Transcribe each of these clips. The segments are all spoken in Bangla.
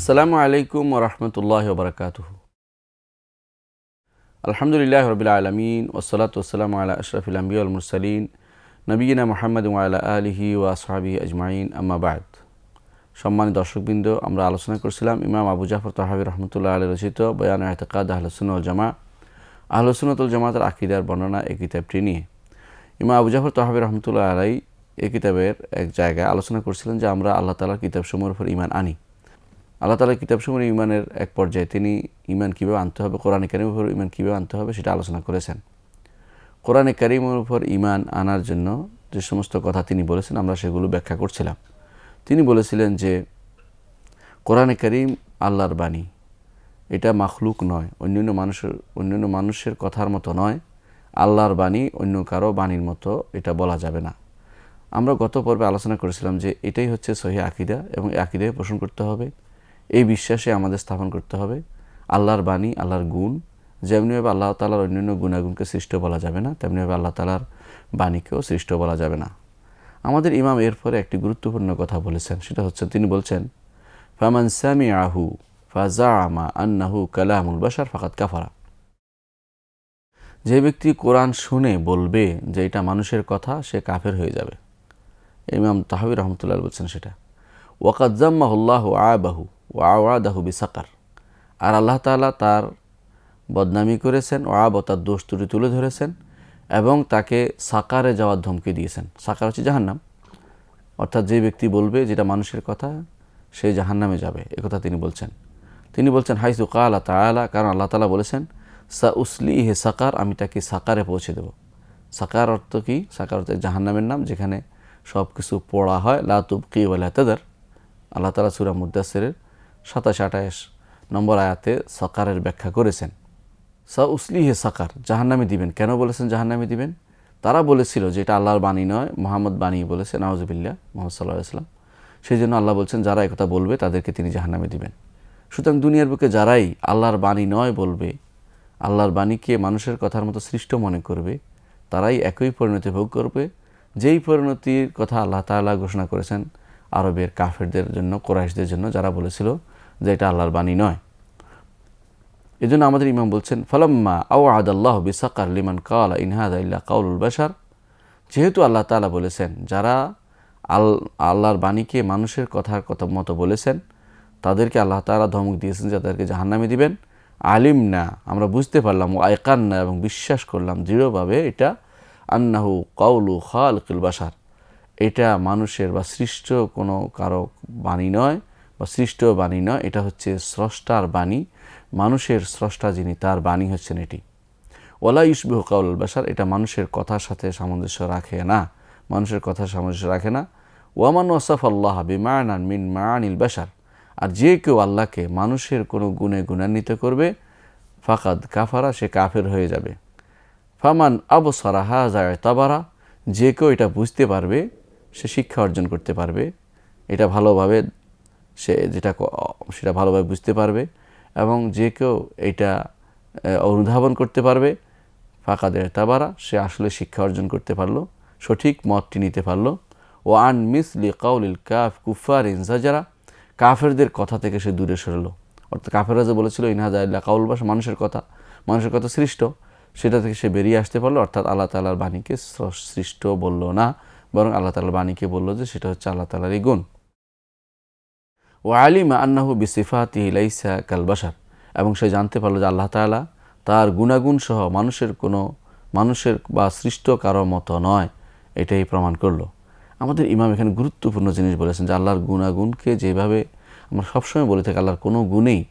আসসালামু আলাইকুম ওয়া রাহমাতুল্লাহি ওয়া বারাকাতুহু। আলহামদুলিল্লাহি রাব্বিল আলামিন ওয়াসসালাতু ওয়াসসালামু আলা আশরাফিল আম্বিয়া ওয়াল মুরসালিন নবিয়িনা মুহাম্মাদ ওয়া আলা আলিহি ওয়া আসহাবিহি আজমাইন, আম্মা বা'দ। সম্মানিত দর্শকবৃন্দ, আমরা আলোচনা করছিলাম ইমাম আবু জাফর তাহাবী রাহমাতুল্লাহি আলাইহি রচিত বয়ান ইতিকাদ আহলুস সুন্নাহ ওয়াল জামাআহ, আহলুস সুন্নাহ ওয়াল জামাতের আকীদার বর্ণনা এই কিতাবটি নিয়ে। ইমাম আবু জাফর তাহাবী রাহমাতুল্লাহি আলাইহি এই কিতাবের এক জায়গায় আলোচনা করছিলেন যে আমরা আল্লাহ তাআলার কিতাবসমূহের উপর ঈমান আনি। আল্লাহ তাআলার কিতাবসমূহের ঈমানের এক পর্যায়ে তিনি ঈমান কীভাবে আনতে হবে, কোরআনে কারীমের উপর ঈমান কীভাবে আনতে হবে সেটা আলোচনা করেছেন। কোরআনে কারীমের উপর ঈমান আনার জন্য যে সমস্ত কথা তিনি বলেছেন আমরা সেগুলো ব্যাখ্যা করছিলাম। তিনি বলেছিলেন যে কোরআনে কারীম আল্লাহর বাণী, এটা মাখলুক নয়, অন্যান্য মানুষের কথার মতো নয়। আল্লাহর বাণী অন্য কারো বাণীর মতো এটা বলা যাবে না। আমরা গত পর্বে আলোচনা করেছিলাম যে এটাই হচ্ছে সহিহ আকীদা এবং এই আকীদায় পোষণ করতে হবে, এই বিশ্বাসে আমাদের স্থাপন করতে হবে। আল্লাহর বাণী, আল্লাহর গুণ, যেমনিভাবে আল্লাহ তাআলার অন্যান্য গুণাগুণকে সৃষ্ট বলা যাবে না, তেমনিভাবে আল্লাহ তাআলার বাণীকেও সৃষ্ট বলা যাবে না। আমাদের ইমাম এরপরে একটি গুরুত্বপূর্ণ কথা বলেছেন, সেটা হচ্ছে তিনি বলছেন ফামান সামিআহু ফাজাআমা আন্নাহু কালামুল বাশার ফাকাদ কাফারা। যে ব্যক্তি কোরআন শুনে বলবে যে এটা মানুষের কথা, সে কাফের হয়ে যাবে। ইমাম তাহাবী রাহমাতুল্লাহ বলছেন সেটা। ওয়াকাদ জাম্মাহুল্লাহু আবাহু ওয়া আওয়াদাহু বিসাকার, আর আল্লাহ তাআলা তার বদনামি করেছেন, ও তার দোষ ত্রুটি তুলে ধরেছেন এবং তাকে সাকারে যাওয়ার ধমকি দিয়েছেন। সাকার হচ্ছে জাহান্নাম, অর্থাৎ যে ব্যক্তি বলবে যেটা মানুষের কথা সে জাহান্নামে যাবে, একথা তিনি বলছেন। তিনি বলছেন হাইসু ক্বালা তাআলা, কারণ আল্লাহ তাআলা বলেছেন সা উসলিহি সাকার, আমি তাকে সাকারে পৌঁছে দেব। সাকার অর্থ কি? সাকার অর্থ জাহান্নামের নাম, যেখানে সব কিছু পোড়া হয়, লা তুবকি ওয়া লা তাদার। আল্লাহ তাআলা সূরা মুদ্দাসসিরের 27-28 নম্বর আয়াতে সাকারের ব্যাখ্যা করেছেন। সা উসলিহি সাকার, জাহান্নামে দিবেন। কেন বলেছেন জাহান্নামে দিবেন? তারা বলেছিল যে এটা আল্লাহর বাণী নয়, মুহাম্মদ বাণী বলেছে, নাউজুবিল্লাহ, মুহাম্মদ সাল্লাল্লাহু আলাইহি ওয়াসাল্লাম। সেই জন্য আল্লাহ বলছেন যারা একথা বলবে তাদেরকে তিনি জাহান্নামে দিবেন। সুতরাং দুনিয়ার বুকে যারাই আল্লাহর বাণী নয় বলবে, আল্লাহর বাণীকে মানুষের কথার মতো সৃষ্ট মনে করবে, তারাই একই পরিণতি ভোগ করবে, যেই পরিণতির কথা আল্লাহ তাআলা ঘোষণা করেছেন আরবের কাফেরদের জন্য, কুরাইশদের জন্য, যারা বলেছিল যে এটা আল্লাহর বাণী নয়। এই জন্য আমাদের ইমাম বলছেন ফালাম্মা আওয়াদাল্লাহু বিসাকার লিমান ক্বালা ইন হাযা ইল্লা কাউলুল বাশার, যেহেতু আল্লাহ তাআলা বলেছেন যারা আল্লাহর বাণীকে মানুষের কথার কথা মতো বলেছেন তাদেরকে আল্লাহ তাআলা ধমক দিয়েছেন যে তাদেরকে জাহান্নামে দিবেন। আলিম না, আমরা বুঝতে পারলাম, ও আয়কান না, এবং বিশ্বাস করলাম দৃঢ়ভাবে এটা আন্নাহু কাউলু খালিকুল বাশার, এটা মানুষের বা সৃষ্ট কোনো কারো বাণী নয় বা সৃষ্ট বাণী নয়, এটা হচ্ছে স্রষ্টার বাণী, মানুষের স্রষ্টা যিনি তার বাণী হচ্ছেন এটি। ওয়ালা ইউশবিহু কাউলুল বাশার, এটা মানুষের কথার সাথে সামঞ্জস্য রাখে না, মানুষের কথার সামঞ্জস্য রাখে না। ওয়ামান ওয়াসাফাল্লাহ বিমানান মিন মাআনিল বাশার, আর যে কেউ আল্লাহকে মানুষের কোনো গুণে গুণান্বিত করবে ফাকাদ কাফারা, সে কাফের হয়ে যাবে। ফামান আবসারা হাযা ইতাবারা, যে কেউ এটা বুঝতে পারবে সে শিক্ষা অর্জন করতে পারবে, এটা ভালোভাবে সেটা ভালোভাবে বুঝতে পারবে, এবং যে কেউ এটা অনুধাবন করতে পারবে ফাকাদ ইতাবারা, সে আসলে শিক্ষা অর্জন করতে পারলো, সঠিক মতটি নিতে পারলো। ও আন মিসলি কাউলিল কুফারিন জাজারা, কাফেরদের কথা থেকে সে দূরে সরলো। অর্থাৎ কাফেররা যে বলেছিল ইন হাযা ইল্লা কাউলুল বাশার, মানুষের কথা সৃষ্ট, সেটা থেকে সে বেরিয়ে আসতে পারলো। অর্থাৎ আল্লাহ তাআলার বাণীকে সৃষ্ট বলল না, বরং আল্লাহ তাআলার বাণীকে বলল যে সেটা হচ্ছে আল্লাহ তাআলারই গুণ। ও আলিমা আন্নাহু বিসিফাতিহি লাইসা কাল বাশার, এবং সে জানতে পারলো যে আল্লাহ তাআলা তার গুণাগুণ সহ মানুষের বা সৃষ্ট কারো মতো নয়, এটাই প্রমাণ করলো। আমাদের ইমাম এখানে গুরুত্বপূর্ণ জিনিস বলেছেন যে আল্লাহর গুণাগুণকে যেভাবে আমরা সবসময় বলে থাকি, আল্লাহর কোনো গুণেই,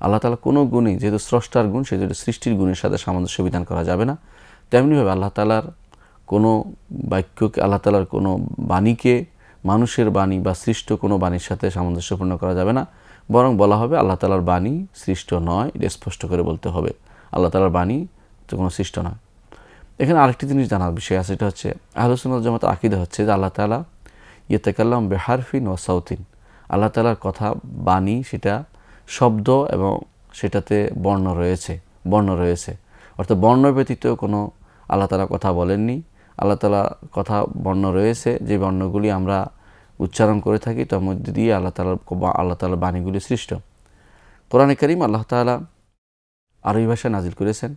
আল্লাহ তাআলা কোনো গুণেই, যেহেতু স্রষ্টার গুণ সেহেতু সৃষ্টির গুণের সাথে সামঞ্জস্য বিধান করা যাবে না। তেমনিভাবে আল্লাহ তাআলার কোনো বাক্যকে, আল্লাহ তাআলার কোনো বাণীকে মানুষের বাণী বা সৃষ্ট কোনো বাণীর সাথে সামঞ্জস্যপূর্ণ করা যাবে না, বরং বলা হবে আল্লাহ তাআলার বাণী সৃষ্ট নয়, এটা স্পষ্ট করে বলতে হবে আল্লাহ তাআলার বাণী তো কোনো সৃষ্ট নয়। এখানে আরেকটি জিনিস জানার বিষয় আছে, এটা হচ্ছে আহলুস সুন্নাহ ওয়াল জামাতের আকীদা হচ্ছে যে আল্লাহ তাআলা ইয়াতাকাল্লাম বিহারফিন ওয়া সাউতিন, আল্লাহ তাআলার কথা বাণী সেটা শব্দ এবং সেটাতে বর্ণ রয়েছে, অর্থাৎ বর্ণ ব্যতীত কোনো আল্লাহ তাআলা কথা বলেননি। আল্লাহ তাআলা কথা বর্ণ রয়েছে, যে বর্ণগুলি আমরা উচ্চারণ করে থাকি তার মধ্যে দিয়ে আল্লাহ তাআলার বাণীগুলি সৃষ্ট। কোরআনে কারীম আল্লাহ তাআলা আরবি ভাষায় নাজিল করেছেন,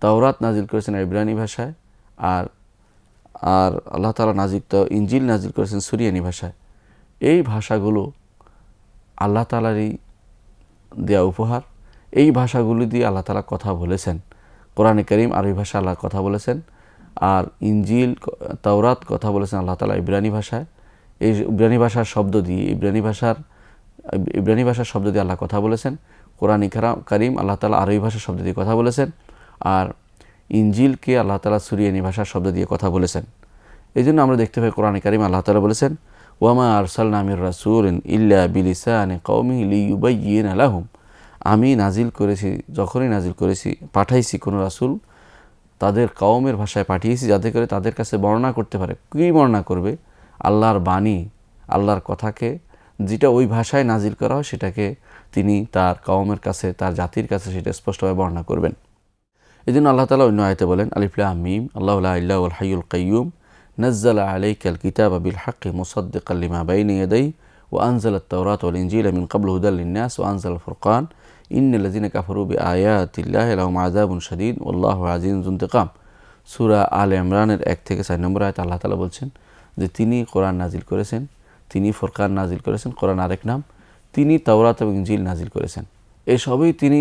তাওরাত নাজিল করেছেন ইব্রানি ভাষায়, আর আর আল্লাহ তাআলা ইনজিল নাজিল করেছেন সুরিয়ানি ভাষায়। এই ভাষাগুলো আল্লাহ তাআলারই দেয়া উপহার। এই ভাষাগুলি দিয়ে আল্লাহ তাআলা কথা বলেছেন। কোরআনে কারীম আরবি ভাষায় আল্লাহ কথা বলেছেন, আর ইনজিল তাওরাত কথা বলেছেন আল্লাহ তাআলা ইব্রানি ভাষায়। এই ইব্রানি ভাষার শব্দ দিয়ে আল্লাহ কথা বলেছেন। কোরআনে কারীম আল্লাহ তাআলা আরবি ভাষার শব্দ দিয়ে কথা বলেছেন, আর ইনজিলকে আল্লাহ তাআলা সুরিয়ানি ভাষার শব্দ দিয়ে কথা বলেছেন। এই জন্য আমরা দেখতে পাই কোরআনে কারীম আল্লাহ তাআলা বলেছেন, ওয়ামা আরসালনা মির রাসূলিন ইল্লা বিলিসানি কওমিহি লিয়ুবাইয়িনা লাহুম। আমি যখনই নাজিল করেছি, পাঠাইছি কোনো রাসূল, তাদের কওমের ভাষায় পাঠিয়েছি, যাতে করে তাদের কাছে বর্ণনা করতে পারে। কী বর্ণনা করবে? আল্লাহর বাণী, আল্লাহর কথাকে, যেটা ওই ভাষায় নাজিল করা হয় সেটাকে তিনি তার কওমের কাছে, তার জাতির কাছে সেটা স্পষ্টভাবে বর্ণনা করবেন। এই জন্য আল্লাহ তাআলা অন্য আয়াতে বলেন, আলিফ লাম মিম, আল্লাহু লা ইলাহা ইল্লাহুল হাইয়ুল কাইয়্যুম, নাজ্জালা আলাইকাল কিতাবা বিল হাক্কি মুসাদ্দিকাল লিমা বাইনা ইয়াদাইহি ওয়া আনজালাত তাওরাতা ওয়াল ইনজিলা মিন ক্বাবলু হুদাল লিন-নাস ওয়া আনজালাল ফুরকান ইন্নাল্লাযীনা কাফারু বিআয়াতিল্লাহি লাহুম আযাবুন শাদীদ ওয়াল্লাহু আযীজুন যু ইনতিকাম। সূরা আলে ইমরানের 1 থেকে 4 নম্বর আয়াতে আল্লাহ তাআলা বলছেন যে তিনি কোরআন নাজিল করেছেন, তিনি ফুরকান নাজিল করেছেন, কোরআন আরেক নাম, তিনি তাওরাত এবং ইনজিল নাজিল করেছেন। এই সবই তিনি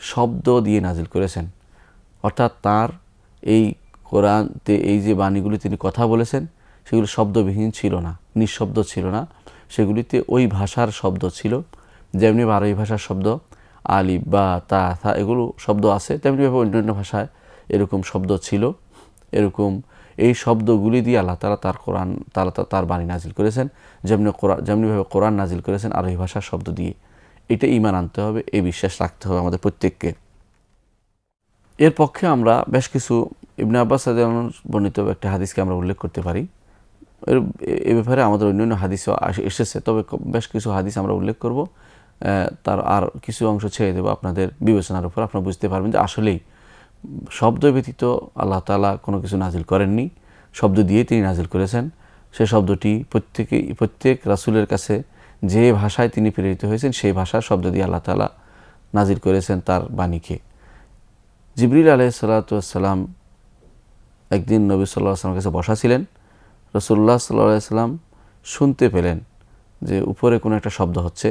শব্দ দিয়ে নাজিল করেছেন। অর্থাৎ তার এই কোরআনতে এই যে বাণীগুলি তিনি কথা বলেছেন সেগুলি শব্দবিহীন ছিল না, নিঃশব্দ ছিল না, সেগুলিতে ওই ভাষার শব্দ ছিল। যেমনি আরবি ভাষার শব্দ আলিফ বা তা থা এগুলো শব্দ আছে, তেমনিভাবে অন্যান্য ভাষায় এরকম শব্দ ছিল। এরকম এই শব্দগুলি দিয়ে আল্লাহ তাআলা তার বাণী নাজিল করেছেন, যেমনিভাবে কোরআন নাজিল করেছেন আরবি ভাষার শব্দ দিয়ে। এটা ঈমান আনতে হবে, এই বিশ্বাস রাখতে হবে আমাদের প্রত্যেককে। এর পক্ষে আমরা বেশ কিছু ইবনে আব্বাস রাদিয়াল্লাহু আনহু বর্ণিত একটা হাদিসকে আমরা উল্লেখ করতে পারি। এ ব্যাপারে আমাদের অন্যান্য হাদিসও এসেছে, তবে বেশ কিছু হাদিস আমরা উল্লেখ করব, তার আর কিছু অংশ ছেড়ে দেবো আপনাদের বিবেচনার উপর। আপনারা বুঝতে পারবেন যে আসলেই শব্দ ব্যতীত আল্লাহ তাআলা কোনো কিছু নাজিল করেননি, শব্দ দিয়ে তিনি নাজিল করেছেন। সে শব্দটি প্রত্যেক রাসূলের কাছে যে ভাষায় তিনি প্রেরিত হয়েছেন সেই ভাষার শব্দ দিয়ে আল্লাহ তাআলা নাজিল করেছেন তার বাণীকে। জিবরিল আলাইহিস সালাতু ওয়াস সালাম একদিন নবী সাল্লাল্লাহু আলাইহি ওয়াসাল্লামের কাছে বসা ছিলেন। রাসূলুল্লাহ সাল্লাল্লাহু আলাইহি ওয়াসাল্লাম শুনতে পেলেন যে উপরে কোনো একটা শব্দ হচ্ছে।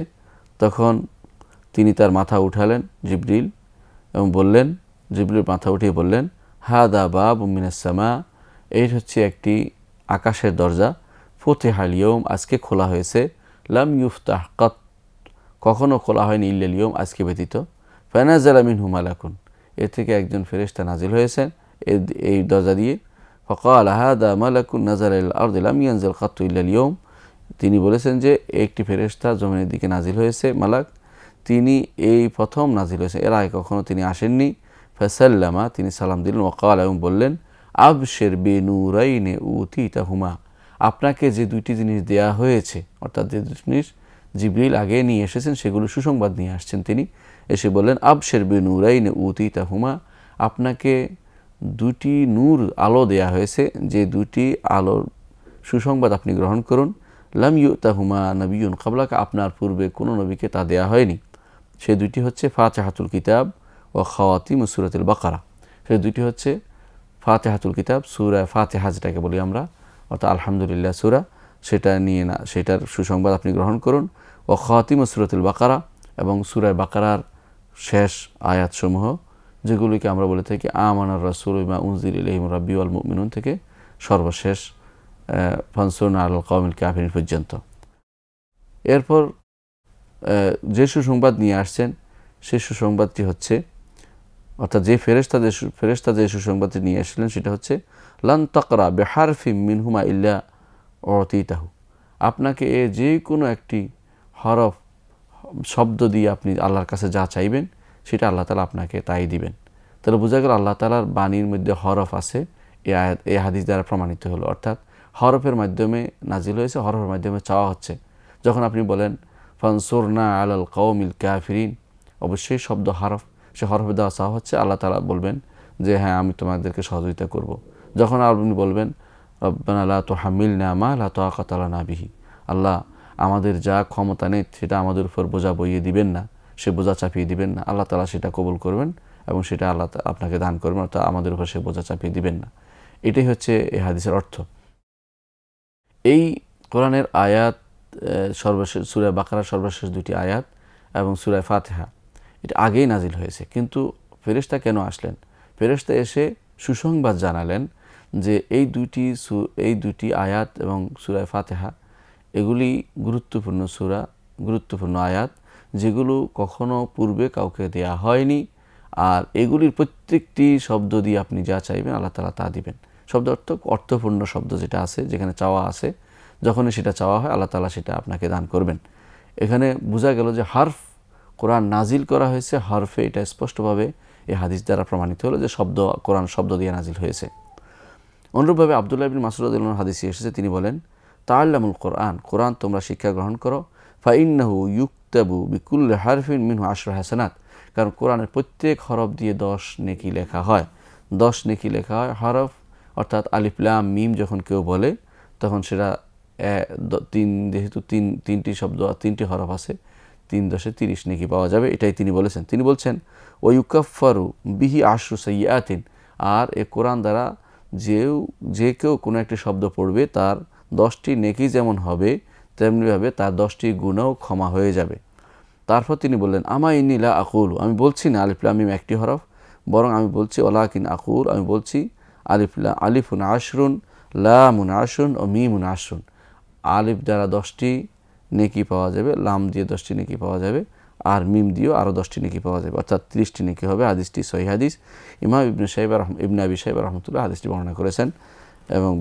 তখন তিনি তার মাথা উঠালেন জিবরিল, এবং জিবরিল মাথা উঠিয়ে বললেন, হাদা বাবুম মিনাস সামা, এই হচ্ছে একটি আকাশের দরজা, ফুতিহাল ইয়াউম, আজকে খোলা হয়েছে, লাম ইউফতাহ কাত, কখনো খোলা হয়নি ইল্লাল ইয়াউম, আজকে ব্যতীত। ফানাজালা মিনহু মালাকুন, এর থেকে একজন ফেরেশতা নাজিল হয়েছেন এই দরজা দিয়ে। ফাকাল হাদা মালাকুন নাযালা ইলাল আরদি লাম ইয়ানজিল কাত্তু ইল্লাল ইয়াউম, তিনি বলেছেন যে একটি ফেরেশতা জমিনের দিকে নাজিল হয়েছে, মালাক, তিনি এই প্রথম নাজিল হয়েছে, এর আগে কখনো তিনি আসেননি। ফাসাল্লামা, তিনি সালাম দিলেন, ওয়াকাল, এবং বললেন, আবশির বিনূরাইনি উতিতাহুমা, আপনাকে যে দুইটি জিনিস দেয়া হয়েছে, অর্থাৎ যে দুটি জিনিস জিবরিল আগে নিয়ে এসেছেন সেগুলো সুসংবাদ নিয়ে আসছেন তিনি। এসে বললেন, আবশির বিনূরাইনি উতিতাহুমা, আপনাকে দুটি নূর, আলো দেয়া হয়েছে, যে দুটি আলোর সুসংবাদ আপনি গ্রহণ করুন। লাম ইউতাহুমা নবিয়্যুন ক্বাবলাকা, আপনার পূর্বে কোনো নবীকে তা দেয়া হয়নি। সে দুটি হচ্ছে ফাতিহাতুল কিতাব ও খাওয়াতিমুস সূরাতুল বাকারা। সে দুটি হচ্ছে ফাতিহাতুল কিতাব, সূরা ফাতিহা যেটাকে বলি আমরা, অর্থাৎ আলহামদুলিল্লাহ সূরা, সেটার সুসংবাদ আপনি গ্রহণ করুন। ও খাওয়াতিমুস সূরাতুল বাকারা, এবং সূরা বাকারার শেষ আয়াতসমূহ, যেগুলিকে আমরা বলে থাকি আমানার রাসূলু বিমা উনজিলা ইলাইহি মির রাব্বিহি ওয়াল মুমিনুন থেকে সর্বশেষ ফানসুরনা আলাল কওমিল কাফিরিন পর্যন্ত। এরপর যে সুসংবাদ নিয়ে আসছেন সেই সুসংবাদটি হচ্ছে, অর্থাৎ যে ফেরেশতা যে সুসংবাদটি নিয়ে আসলেন সেটা হচ্ছে, লান তাকরা বিহারফিম মিনহুমা ইল্লা উতিতাহু, আপনাকে যে কোনো একটি হরফ, শব্দ দিয়ে আপনি আল্লাহর কাছে যা চাইবেন সেটা আল্লাহ তাআলা আপনাকে তাই দিবেন। তাহলে বোঝা গেল আল্লাহ তাআলার বাণীর মধ্যে হরফ আছে, এই হাদিস দ্বারা প্রমাণিত হলো। অর্থাৎ হরফের মাধ্যমে নাজিল হয়েছে, হরফের মাধ্যমে চাওয়া হচ্ছে। যখন আপনি বলেন ফানসুরনা আলাল কওমিল কাফিরিন, অবশ্যই শব্দ হরফ, সে হরফে দেওয়া চাওয়া হচ্ছে, আল্লাহ তাআলা বলবেন যে হ্যাঁ আমি তোমাদেরকে সহযোগিতা করব। যখন আপনি বলবেন রব্বানা লা তুহাম্মিলনা মা লা তাকাতা লানা বিহি, আল্লাহ আমাদের যা ক্ষমতা নেই সেটা আমাদের উপর বোঝা বইয়ে দিবেন না, সে বোঝা চাপিয়ে দিবেন না, আল্লাহ তাআলা সেটা কবুল করবেন এবং সেটা আল্লাহ আপনাকে দান করবেন, অর্থাৎ আমাদের উপর সে বোঝা চাপিয়ে দিবেন না। এটাই হচ্ছে এই হাদিসের অর্থ। এই কোরআনের আয়াত সর্বশেষ সূরা বাকারার সর্বশেষ দুটি আয়াত এবং সূরা ফাতিহা এটা আগেই নাজিল হয়েছে, কিন্তু ফেরেশতা কেন আসলেন? ফেরেশতা এসে সুসংবাদ জানালেন যে এই দুটি আয়াত এবং সূরা ফাতিহা এগুলি গুরুত্বপূর্ণ সূরা, গুরুত্বপূর্ণ আয়াত, যেগুলো কখনো পূর্বে কাউকে দেয়া হয়নি। আর এগুলির প্রত্যেকটি শব্দ দিয়ে আপনি যা চাইবেন আল্লাহ তাআলা তা দিবেন। শব্দ অর্থপূর্ণ শব্দ যেটা আছে, যেখানে চাওয়া আছে, যখনই সেটা চাওয়া হয় আল্লাহ তাআলা সেটা আপনাকে দান করবেন। এখানে বোঝা গেল যে হরফ কোরআন নাজিল করা হয়েছে হরফে, এটা স্পষ্টভাবে এই হাদিস দ্বারা প্রমাণিত হলো যে কোরআন শব্দ দিয়ে নাজিল হয়েছে। অনুরূপভাবে আব্দুল্লাহ ইবনে মাসউদ রাদিয়াল্লাহু আনহু হাদিসে এসেছে, তিনি বলেন, তাআল্লামুল কোরআন, কোরআন তোমরা শিক্ষা গ্রহণ করো, ফাইন্নাহু ইউকতাবু বিকুল্লি হারফিন মিনহু 10 হাসানাত, কারণ কোরআনের প্রত্যেক হরফ দিয়ে 10 নেকি লেখা হয়। 10 নেকি লেখা হয়। হরফ অর্থাৎ আলিফ লাম মিম যখন কেউ বলে তখন সেটা যেহেতু তিনটি শব্দ, তিনটি হরফ আছে, 3 × 10 = 30 নেকি পাওয়া যাবে, এটাই তিনি বলেছেন। তিনি বলছেন ওয়ুকাফফারু বিহি 10 সাইয়্যাতিন, আর এ কোরআন দ্বারা যে কেউ কোনো একটি শব্দ পড়বে তার 10টি নেকি যেমন হবে তেমনিভাবে তার 10টি গুনাহও ক্ষমা হয়ে যাবে। তারপর তিনি বললেন, আমা ইন্নী লা আকুলু, আমি বলছি না আলিফ লাম মিম একটি হরফ, বরং আমি বলছি ওয়ালাকিন আকুল, আমি বলছি আলিফুন আশরুন, লামুন আশরুন ও মিমুন আশরুন। আলিফ দ্বারা 10টি নেকি পাওয়া যাবে, লাম দিয়ে 10টি নেকি পাওয়া যাবে, আর মিম দিয়েও আরও 10টি নেকি পাওয়া যাবে, অর্থাৎ 30টি নেকি হবে। হাদিসটি সহিহ হাদিস। ইমাম ইবনে আবি শাইবা রাহমাতুল্লাহ হাদিসটি বর্ণনা করেছেন এবং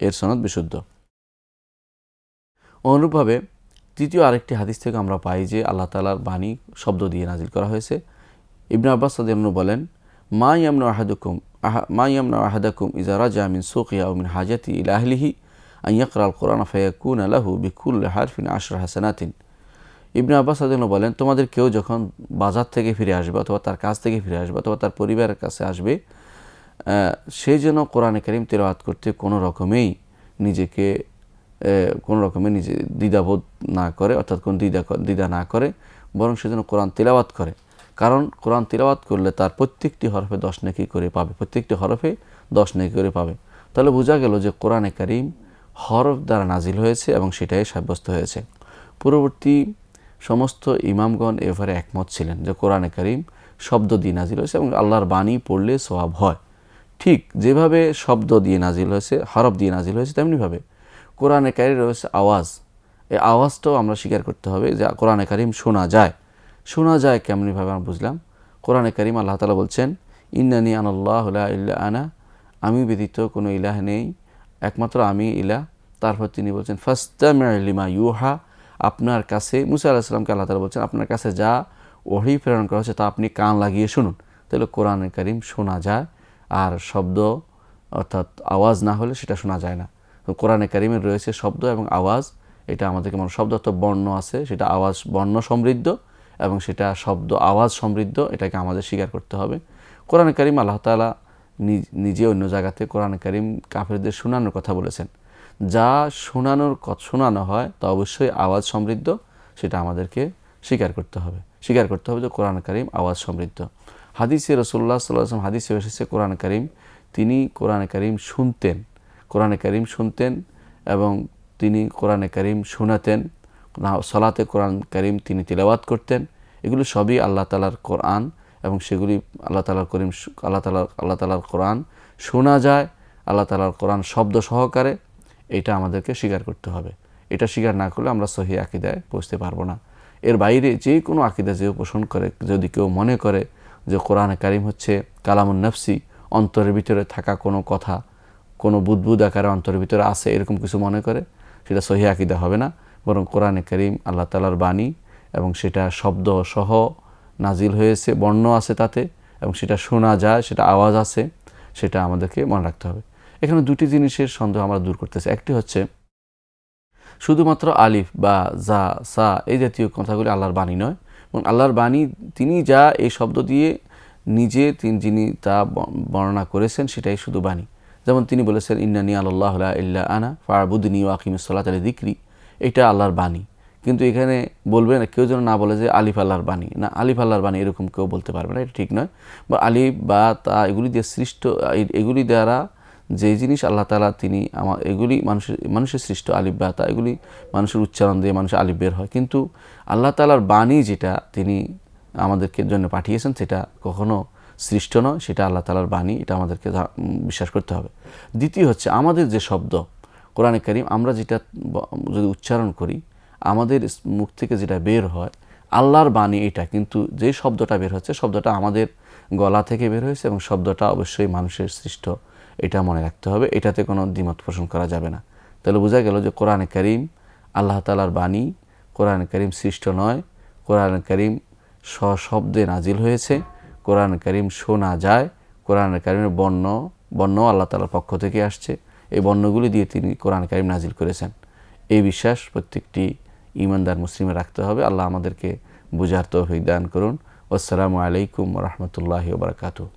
এর সনদ বিশুদ্ধ। অনুরূপভাবে তৃতীয় আরেকটি হাদিস থেকে আমরা পাই যে আল্লাহ তাআলার বাণী শব্দ দিয়ে নাজিল করা হয়েছে। ইবনে আব্বাস রাদিয়াল্লাহু আনহু বলেন, মা ইয়ামনা আহাদাকুম ইযা রাজা মিন সুকিহি আও মিন হাজাতি ইলা আহলিহি আন ইয়াকরা আল কোরআন ফায়াকুনা লাহু বিকুল্লি হারফিন 10 হাসানাতিন। ইবনে আব্বাস রাদিয়াল্লাহু আনহু বলেন, তোমাদের কেউ যখন বাজার থেকে ফিরে আসবে অথবা তার কাজ থেকে ফিরে আসবে অথবা তার পরিবারের কাছে আসবে, সে যেন কোরআনে কারীম তেলাওয়াত করতে কোনো রকমেই নিজে দ্বিধাবোধ না করে, অর্থাৎ কোনো দ্বিধা না করে, বরং সে যেন কোরআন তেলাওয়াত করে। কারণ কোরআন তেলাওয়াত করলে তার প্রত্যেকটি হরফে 10 নেকি করে পাবে, প্রত্যেকটি হরফে 10 নেকি করে পাবে। তাহলে বোঝা গেল যে কোরআনে কারীম হরফ দ্বারা নাজিল হয়েছে এবং সেটাই সাব্যস্ত হয়েছে। পূর্ববর্তী সমস্ত ইমামগণ এবারে একমত ছিলেন যে কোরআনে কারীম শব্দ দিয়ে নাজিল হয়েছে এবং আল্লাহর বাণী পড়লে সওয়াব হয়। ঠিক যেভাবে শব্দ দিয়ে নাজিল হয়েছে, হরফ দিয়ে নাজিল হয়েছে, তেমনিভাবে কোরআনে কারীম রয়েছে আওয়াজ। এই আওয়াজটাও আমরা স্বীকার করতে হবে যে কোরআনে কারীম শোনা যায়। কেমনিভাবে আমরা বুঝলাম? কোরআনে কারীম আল্লাহ তাআলা বলছেন, ইন্নানি আনাল্লাহু লা ইলাহা আনা, আমি ব্যতীত কোনো ইলাহ নেই, একমাত্র আমি ইলাহ। তারপর তিনি বলছেন ফাসতামি' লিমা ইউহা, আপনার কাছে মুসা আলাইহিস সালামকে আল্লাহ তাআলা বলছেন আপনার কাছে যা ওহী প্রেরণ করা হচ্ছে তা আপনি কান লাগিয়ে শুনুন। তাহলে কোরআনে কারীম শোনা যায়, আর শব্দ অর্থাৎ আওয়াজ না হলে সেটা শোনা যায় না। তো কোরআনে কারীমের রয়েছে শব্দ এবং আওয়াজ, এটা আমাদেরকে শব্দ অর্থাৎ বর্ণ আছে, সেটা আওয়াজ বর্ণ সমৃদ্ধ এবং সেটা শব্দ আওয়াজ সমৃদ্ধ, এটাকে আমাদের স্বীকার করতে হবে। কোরআনে কারীম আল্লাহ তাআলা নিজে অন্য জায়গাতে কোরআনে কারীম কাফেরদের শোনানোর কথা বলেছেন। যা শোনানো হয় তা অবশ্যই আওয়াজ সমৃদ্ধ, সেটা আমাদেরকে স্বীকার করতে হবে যে কোরআনে কারীম আওয়াজ সমৃদ্ধ। হাদিসে রাসূলুল্লাহ সাল্লাল্লাহু আলাইহি ওয়াসাল্লাম হাদিসে এসেছে কোরআনে কারীম তিনি কোরআনে কারীম শুনতেন এবং তিনি কোরআনে কারীম শোনাতেন, সালাতে কোরআন কারীম তিনি তিলাওয়াত করতেন। এগুলো সবই আল্লাহ তাআলার কোরআন এবং সেগুলি আল্লাহ তাআলার কোরআন শোনা যায়, আল্লাহ তাআলার কোরআন শব্দ সহকারে, এটা আমাদেরকে স্বীকার করতে হবে। এটা স্বীকার না করলে আমরা সহিহ আকীদায় পৌঁছতে পারবো না। এর বাইরে যে কোনো আকীদা যে পোষণ করে, যদি কেউ মনে করে যে কোরআনে কারীম হচ্ছে কালামুন নফসি, অন্তরের ভিতরে থাকা কোনো কথা, কোনো বুদবুদ আকারে অন্তরের ভিতরে আছে, এরকম কিছু মনে করে, সেটা সহিহ আকীদা হবে না। বরং কোরআনে কারীম আল্লাহ তাআলার বাণী এবং সেটা শব্দ সহ নাজিল হয়েছে, বর্ণ আছে তাতে, এবং সেটা শোনা যায়, সেটা আওয়াজ আছে, সেটা আমাদেরকে মনে রাখতে হবে। এখানে দুটি জিনিসের সন্দেহ আমরা দূর করতেছি। একটি হচ্ছে শুধুমাত্র আলিফ বা জা সা এই জাতীয় কথাগুলি আল্লাহর বাণী নয়, এবং আল্লাহর বাণী তিনি যা এই শব্দ দিয়ে যিনি তা বর্ণনা করেছেন সেটাই শুধু বাণী। যেমন তিনি বলেছেন ইন্নানি আনাল্লাহু লা ইলাহা ইল্লা আনা ফা'বুদনি ওয়া আকিমিস সালাতা লিযিকরি, এটা আল্লাহর বাণী। কিন্তু এখানে বলবে না, কেউ যেন না বলে যে আলিফ আল্লাহর বাণী, না আলিফ আল্লাহর বাণী এরকম কেউ বলতে পারবে না, এটা ঠিক নয়। বা আলিফ বা তা এগুলি দিয়ে সৃষ্ট, এগুলি দ্বারা যে জিনিস আল্লাহ তাআলা তিনি এগুলি মানুষের সৃষ্ট আলিফ বা তা, এগুলি মানুষের উচ্চারণ দিয়ে মানুষের আলিফ বের হয়, কিন্তু আল্লাহ তাআলার বাণী যেটা তিনি আমাদেরকে জন্য পাঠিয়েছেন সেটা কখনো সৃষ্ট নয়, সেটা আল্লাহ তাআলার বাণী, এটা আমাদেরকে বিশ্বাস করতে হবে। দ্বিতীয় হচ্ছে আমাদের যে শব্দ কোরআনে কারীম আমরা যেটা যদি উচ্চারণ করি, আমাদের মুখ থেকে যেটা বের হয় আল্লাহর বাণী এটা, কিন্তু যে শব্দটা বের হচ্ছে শব্দটা আমাদের গলা থেকে বের হয়েছে এবং শব্দটা অবশ্যই মানুষের সৃষ্ট, এটা মনে রাখতে হবে, এটাতে কোনো দ্বিমত পোষণ করা যাবে না। তাহলে বোঝা গেল যে কোরআনে কারীম আল্লাহ তাআলার বাণী, কোরআনে কারীম সৃষ্ট নয়, কোরআনে কারীম সশব্দে নাজিল হয়েছে, কোরআনে কারীম শোনা যায়, কোরআনে কারীমের বর্ণ আল্লাহ তাআলার পক্ষ থেকে আসছে, এই বর্ণগুলি দিয়ে তিনি কোরআনে কারীম নাজিল করেছেন। এই বিশ্বাস প্রত্যেকটি ঈমানদার মুসলিমে রাখতে হবে। আল্লাহ আমাদেরকে বুঝার তৌফিক দান করুন। আসসালামু আলাইকুম ওয়া রাহমাতুল্লাহি ওয়া বারাকাতুহু।